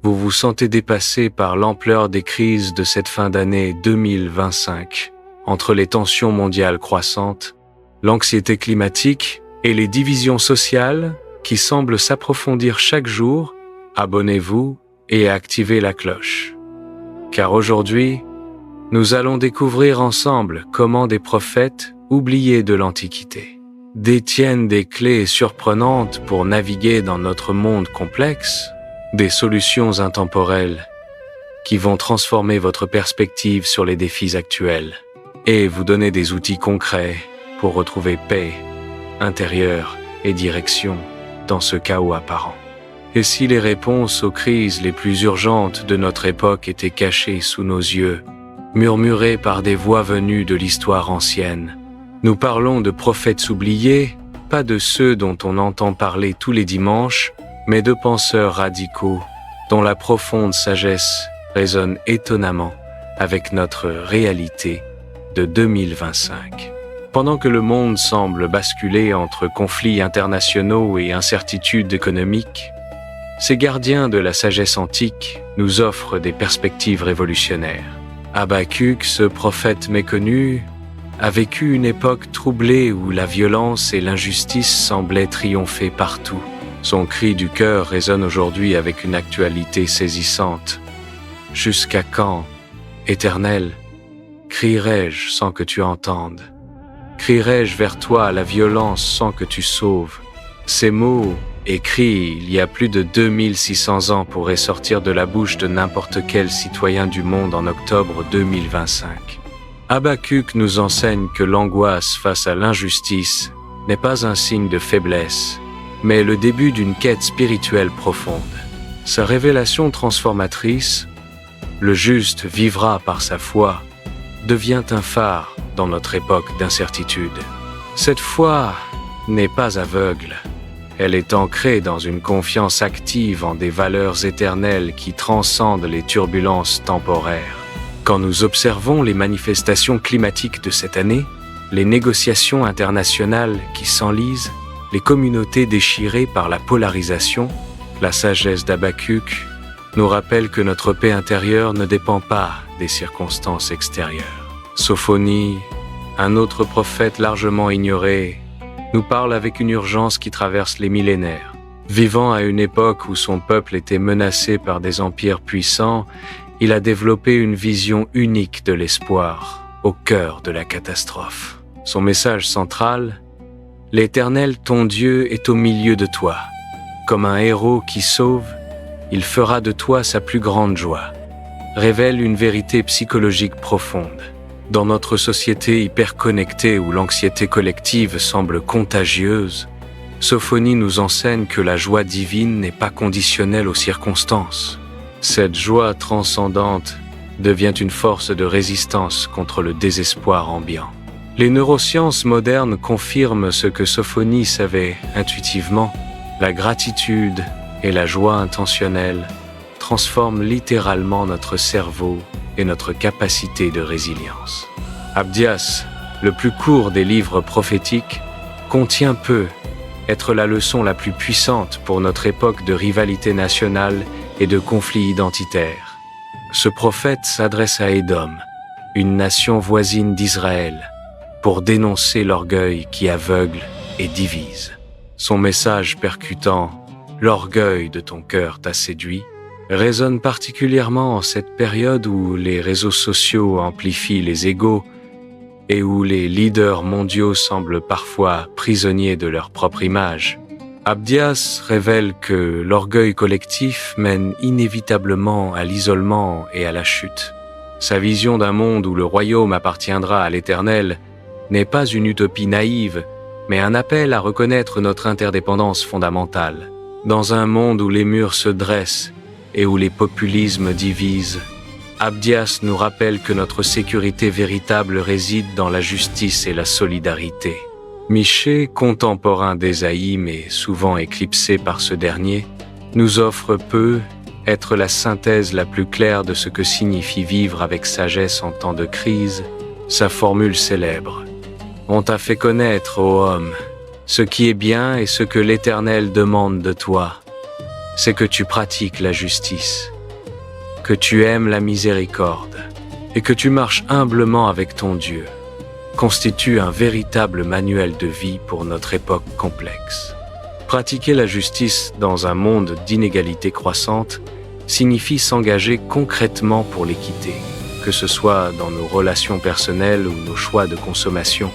vous vous sentez dépassé par l'ampleur des crises de cette fin d'année 2025, entre les tensions mondiales croissantes, l'anxiété climatique et les divisions sociales qui semblent s'approfondir chaque jour, abonnez-vous et activez la cloche. Car aujourd'hui, nous allons découvrir ensemble comment des prophètes oubliés de l'Antiquité détiennent des clés surprenantes pour naviguer dans notre monde complexe, des solutions intemporelles qui vont transformer votre perspective sur les défis actuels et vous donner des outils concrets pour retrouver paix intérieure et direction dans ce chaos apparent. Et si les réponses aux crises les plus urgentes de notre époque étaient cachées sous nos yeux, murmurées par des voix venues de l'histoire ancienne, nous parlons de prophètes oubliés, pas de ceux dont on entend parler tous les dimanches, mais de penseurs radicaux dont la profonde sagesse résonne étonnamment avec notre réalité de 2025. Pendant que le monde semble basculer entre conflits internationaux et incertitudes économiques, ces gardiens de la sagesse antique nous offrent des perspectives révolutionnaires. Habakkuk, ce prophète méconnu, a vécu une époque troublée où la violence et l'injustice semblaient triompher partout. Son cri du cœur résonne aujourd'hui avec une actualité saisissante. « Jusqu'à quand, Éternel, crierai-je sans que tu entendes? Crierai-je vers toi la violence sans que tu sauves ?» Ces mots, écrits il y a plus de 2600 ans, pourraient sortir de la bouche de n'importe quel citoyen du monde en octobre 2025. Habakkuk nous enseigne que l'angoisse face à l'injustice n'est pas un signe de faiblesse, mais le début d'une quête spirituelle profonde. Sa révélation transformatrice, le juste vivra par sa foi, devient un phare dans notre époque d'incertitude. Cette foi n'est pas aveugle, elle est ancrée dans une confiance active en des valeurs éternelles qui transcendent les turbulences temporaires. Quand nous observons les manifestations climatiques de cette année, les négociations internationales qui s'enlisent, les communautés déchirées par la polarisation, la sagesse d'Habakkuk nous rappelle que notre paix intérieure ne dépend pas des circonstances extérieures. Sophonie, un autre prophète largement ignoré, nous parle avec une urgence qui traverse les millénaires. Vivant à une époque où son peuple était menacé par des empires puissants, il a développé une vision unique de l'espoir, au cœur de la catastrophe. Son message central, « L'Éternel, ton Dieu, est au milieu de toi. Comme un héros qui sauve, il fera de toi sa plus grande joie », révèle une vérité psychologique profonde. Dans notre société hyper-connectée où l'anxiété collective semble contagieuse, Sophonie nous enseigne que la joie divine n'est pas conditionnelle aux circonstances. Cette joie transcendante devient une force de résistance contre le désespoir ambiant. Les neurosciences modernes confirment ce que Sophonie savait intuitivement. La gratitude et la joie intentionnelle transforment littéralement notre cerveau et notre capacité de résilience. Abdias, le plus court des livres prophétiques, contient peu être la leçon la plus puissante pour notre époque de rivalité nationale et de conflits identitaires. Ce prophète s'adresse à Édom, une nation voisine d'Israël, pour dénoncer l'orgueil qui aveugle et divise. Son message percutant « L'orgueil de ton cœur t'a séduit » résonne particulièrement en cette période où les réseaux sociaux amplifient les égos et où les leaders mondiaux semblent parfois prisonniers de leur propre image. Abdias révèle que l'orgueil collectif mène inévitablement à l'isolement et à la chute. Sa vision d'un monde où le royaume appartiendra à l'Éternel n'est pas une utopie naïve, mais un appel à reconnaître notre interdépendance fondamentale. Dans un monde où les murs se dressent et où les populismes divisent, Abdias nous rappelle que notre sécurité véritable réside dans la justice et la solidarité. Michée, contemporain d'Ésaïe mais souvent éclipsé par ce dernier, nous offre peu être la synthèse la plus claire de ce que signifie vivre avec sagesse en temps de crise, sa formule célèbre. On t'a fait connaître, ô homme, ce qui est bien et ce que l'Éternel demande de toi. c'est que tu pratiques la justice, que tu aimes la miséricorde et que tu marches humblement avec ton Dieu, constitue un véritable manuel de vie pour notre époque complexe. Pratiquer la justice dans un monde d'inégalités croissantes signifie s'engager concrètement pour l'équité, que ce soit dans nos relations personnelles ou nos choix de consommation.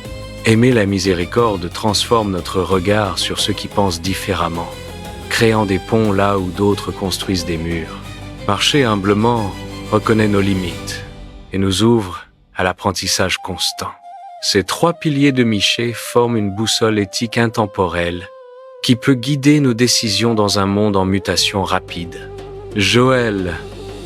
Aimer la miséricorde transforme notre regard sur ceux qui pensent différemment, créant des ponts là où d'autres construisent des murs. Marcher humblement reconnaît nos limites et nous ouvre à l'apprentissage constant. Ces 3 piliers de Michée forment une boussole éthique intemporelle qui peut guider nos décisions dans un monde en mutation rapide. Joël,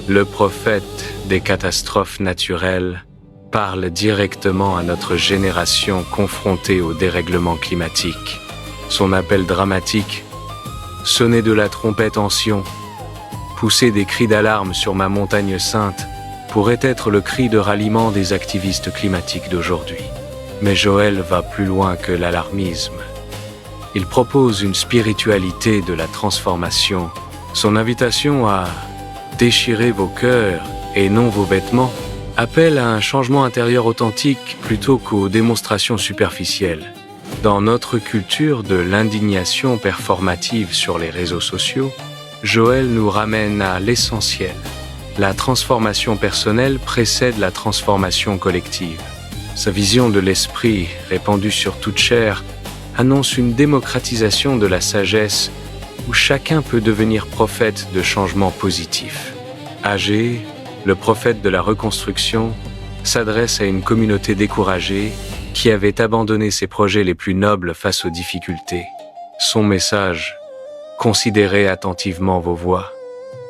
le prophète des catastrophes naturelles, parle directement à notre génération confrontée au dérèglement climatique. Son appel dramatique, sonner de la trompette en Sion, pousser des cris d'alarme sur ma montagne sainte, pourrait être le cri de ralliement des activistes climatiques d'aujourd'hui. Mais Joël va plus loin que l'alarmisme. Il propose une spiritualité de la transformation. Son invitation à déchirer vos cœurs et non vos vêtements appelle à un changement intérieur authentique plutôt qu'aux démonstrations superficielles. Dans notre culture de l'indignation performative sur les réseaux sociaux, Joël nous ramène à l'essentiel. La transformation personnelle précède la transformation collective. Sa vision de l'esprit, répandue sur toute chair, annonce une démocratisation de la sagesse où chacun peut devenir prophète de changements positifs. Agé, le prophète de la reconstruction, s'adresse à une communauté découragée qui avait abandonné ses projets les plus nobles face aux difficultés. Son message, « Considérez attentivement vos voies »,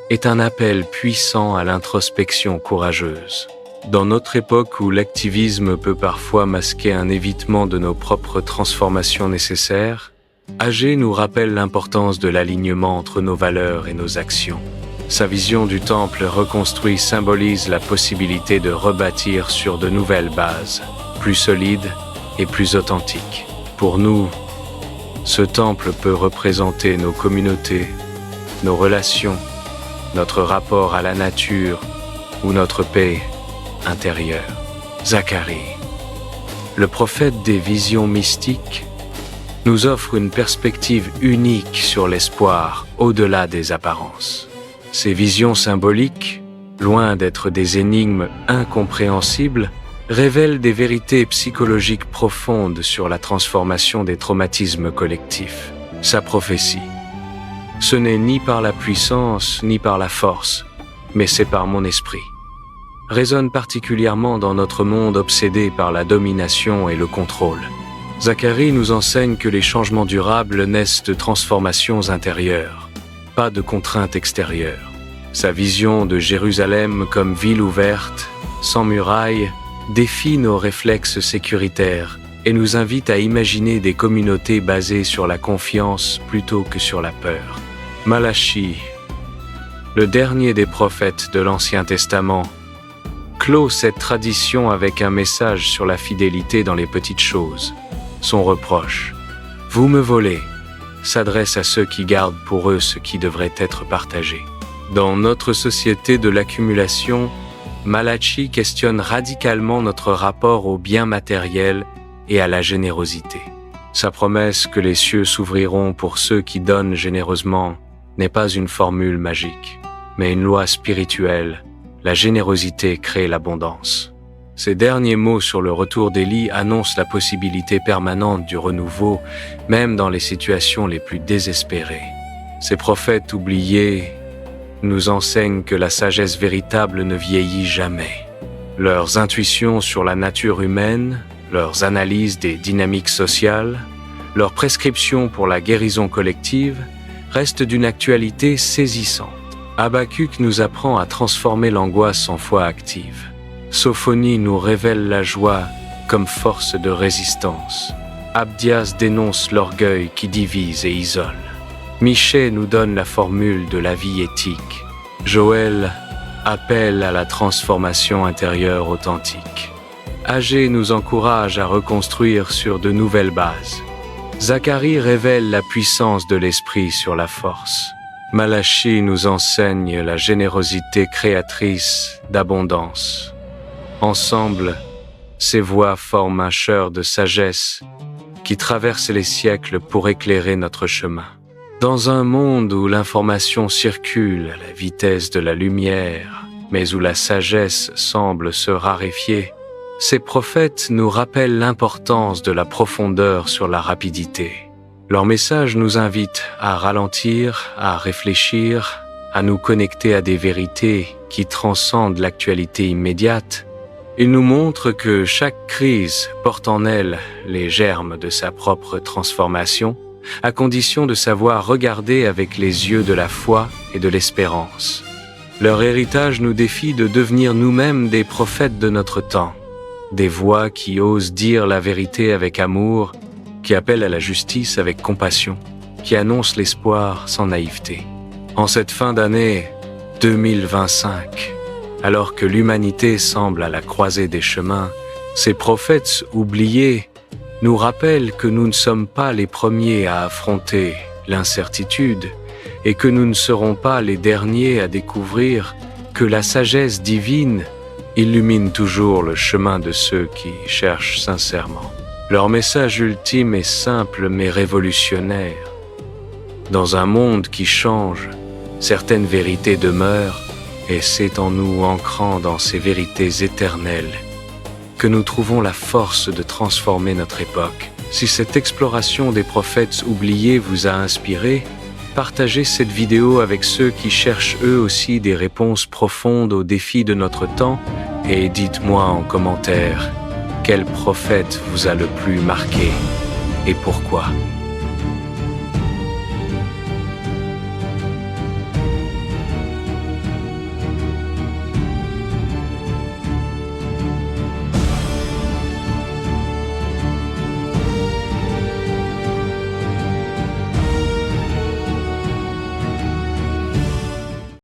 est un appel puissant à l'introspection courageuse. Dans notre époque où l'activisme peut parfois masquer un évitement de nos propres transformations nécessaires, Agé nous rappelle l'importance de l'alignement entre nos valeurs et nos actions. Sa vision du temple reconstruit symbolise la possibilité de rebâtir sur de nouvelles bases, plus solides et plus authentiques. Pour nous, ce temple peut représenter nos communautés, nos relations, notre rapport à la nature ou notre paix intérieure. Zacharie, le prophète des visions mystiques, nous offre une perspective unique sur l'espoir au-delà des apparences. Ces visions symboliques, loin d'être des énigmes incompréhensibles, révèlent des vérités psychologiques profondes sur la transformation des traumatismes collectifs. Sa prophétie, ce n'est ni par la puissance ni par la force, mais c'est par mon esprit, résonne particulièrement dans notre monde obsédé par la domination et le contrôle. Zacharie nous enseigne que les changements durables naissent de transformations intérieures, pas de contraintes extérieures. Sa vision de Jérusalem comme ville ouverte, sans murailles, défie nos réflexes sécuritaires et nous invite à imaginer des communautés basées sur la confiance plutôt que sur la peur. Malachie, le dernier des prophètes de l'Ancien Testament, clôt cette tradition avec un message sur la fidélité dans les petites choses. Son reproche, « Vous me volez », s'adresse à ceux qui gardent pour eux ce qui devrait être partagé. Dans notre société de l'accumulation, Malachie questionne radicalement notre rapport aux biens matériels et à la générosité. Sa promesse que les cieux s'ouvriront pour ceux qui donnent généreusement n'est pas une formule magique, mais une loi spirituelle. La générosité crée l'abondance. Ces derniers mots sur le retour d'Élie annoncent la possibilité permanente du renouveau, même dans les situations les plus désespérées. Ces prophètes oubliés nous enseignent que la sagesse véritable ne vieillit jamais. Leurs intuitions sur la nature humaine, leurs analyses des dynamiques sociales, leurs prescriptions pour la guérison collective restent d'une actualité saisissante. Habakkuk nous apprend à transformer l'angoisse en foi active. Sophonie nous révèle la joie comme force de résistance. Abdias dénonce l'orgueil qui divise et isole. Michée nous donne la formule de la vie éthique. Joël appelle à la transformation intérieure authentique. Agé nous encourage à reconstruire sur de nouvelles bases. Zacharie révèle la puissance de l'esprit sur la force. Malachie nous enseigne la générosité créatrice d'abondance. Ensemble, ces voix forment un chœur de sagesse qui traverse les siècles pour éclairer notre chemin. Dans un monde où l'information circule à la vitesse de la lumière, mais où la sagesse semble se raréfier, ces prophètes nous rappellent l'importance de la profondeur sur la rapidité. Leur message nous invite à ralentir, à réfléchir, à nous connecter à des vérités qui transcendent l'actualité immédiate. Ils nous montrent que chaque crise porte en elle les germes de sa propre transformation, à condition de savoir regarder avec les yeux de la foi et de l'espérance. Leur héritage nous défie de devenir nous-mêmes des prophètes de notre temps, des voix qui osent dire la vérité avec amour, qui appellent à la justice avec compassion, qui annoncent l'espoir sans naïveté. En cette fin d'année 2025, alors que l'humanité semble à la croisée des chemins, ces prophètes oubliés nous rappellent que nous ne sommes pas les premiers à affronter l'incertitude et que nous ne serons pas les derniers à découvrir que la sagesse divine illumine toujours le chemin de ceux qui cherchent sincèrement. Leur message ultime est simple mais révolutionnaire. Dans un monde qui change, certaines vérités demeurent et c'est en nous ancrant dans ces vérités éternelles que nous trouvons la force de transformer notre époque. Si cette exploration des prophètes oubliés vous a inspiré, partagez cette vidéo avec ceux qui cherchent eux aussi des réponses profondes aux défis de notre temps et dites-moi en commentaire quel prophète vous a le plus marqué et pourquoi.